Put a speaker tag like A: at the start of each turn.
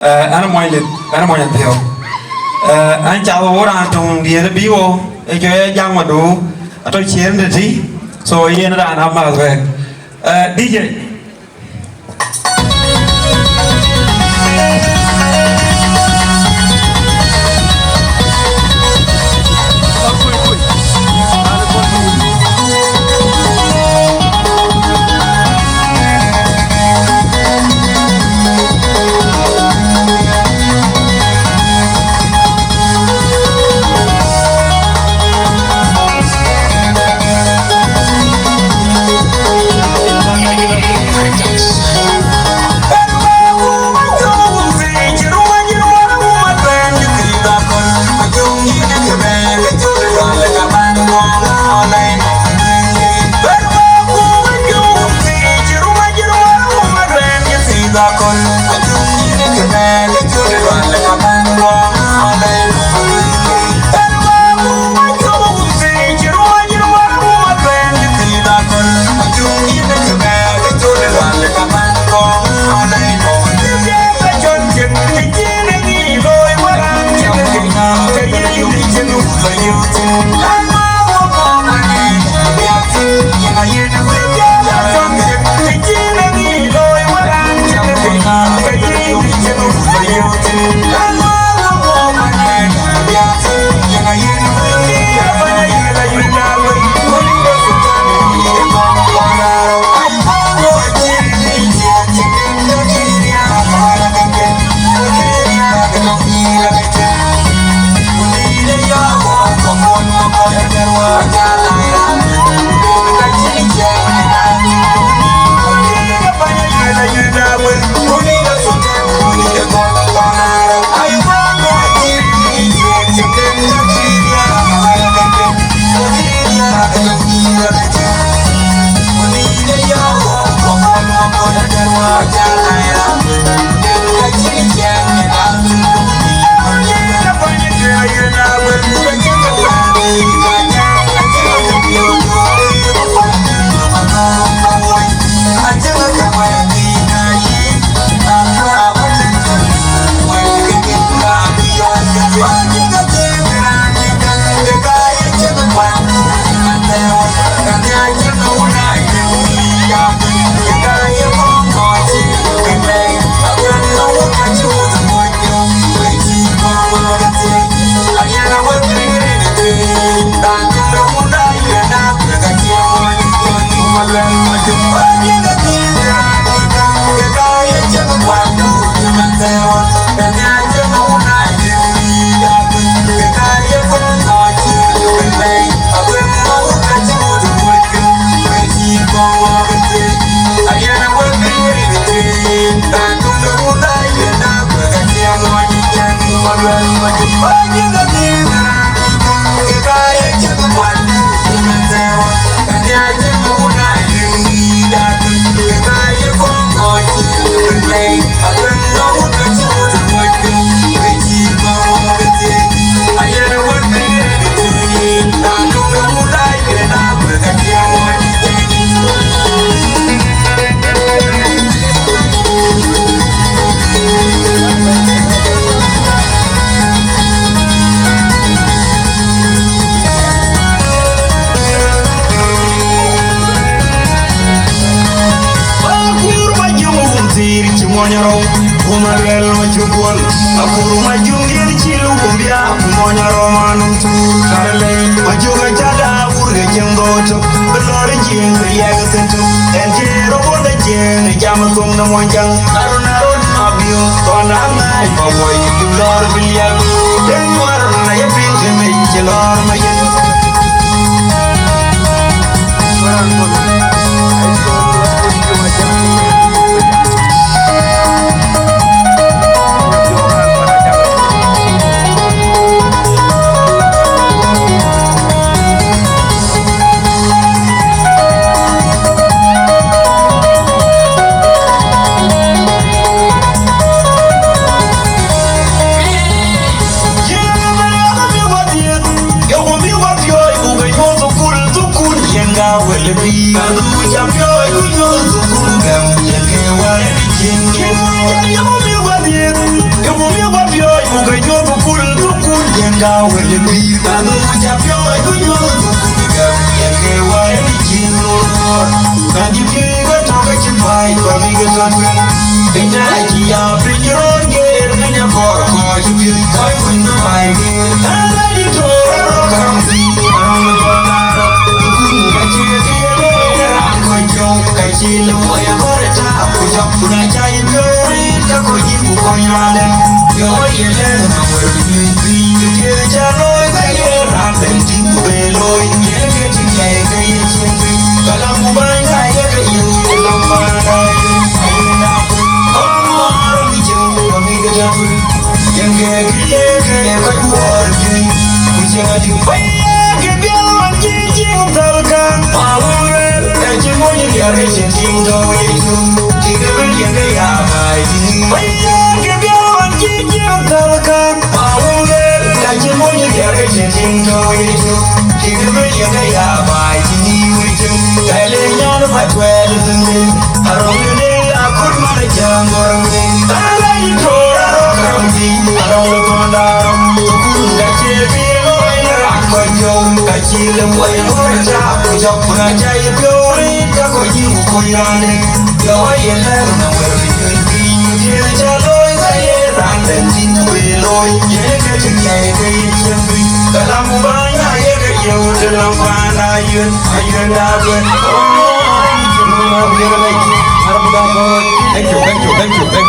A: Ana moy theo anh chào bố ra trong địa nó biwo cái giang mà đủ tôi chiến được gì rồi yên ra nó mà về DJ down with the beat. I know what you're feeling, good you and get why you know. And you feel good, talk at your fight, but we get on with the idea of your own game. And you're for a cause you feel like when the fight is. I let you go, come see. I'm the one out of the Kachilo moya koreta kuja kuna chai biori kako jibu konyale yo yele na wewe ni je jalo kaye rapen tibu belo yeke tiye yeke kala mubanga yeke yela mara ayena amaro mijo amiga jabu yenge yeke kwa duorji kuja di baya ke bialo anjiji utalka mawe Generation team go into Tigger Yanga Yabai. Waya Gabion Jim Talakan, Maule, Najimonia generation team go into Tigger Yanga Yabai. Teleon of my 12 around the day I could manage young or I like it for a county. I don't look on down. I chill them way for a job. We jump when I tell you, Kako jibu kuyane Yo ye lero na wewe yundi Yele chaloy za ye randen jinu beloy Yeke chike yeke yechembi Kalamu banya yeke yewude lamfana yun Ayun dawe Oh, you know, I'm here like you. Thank you.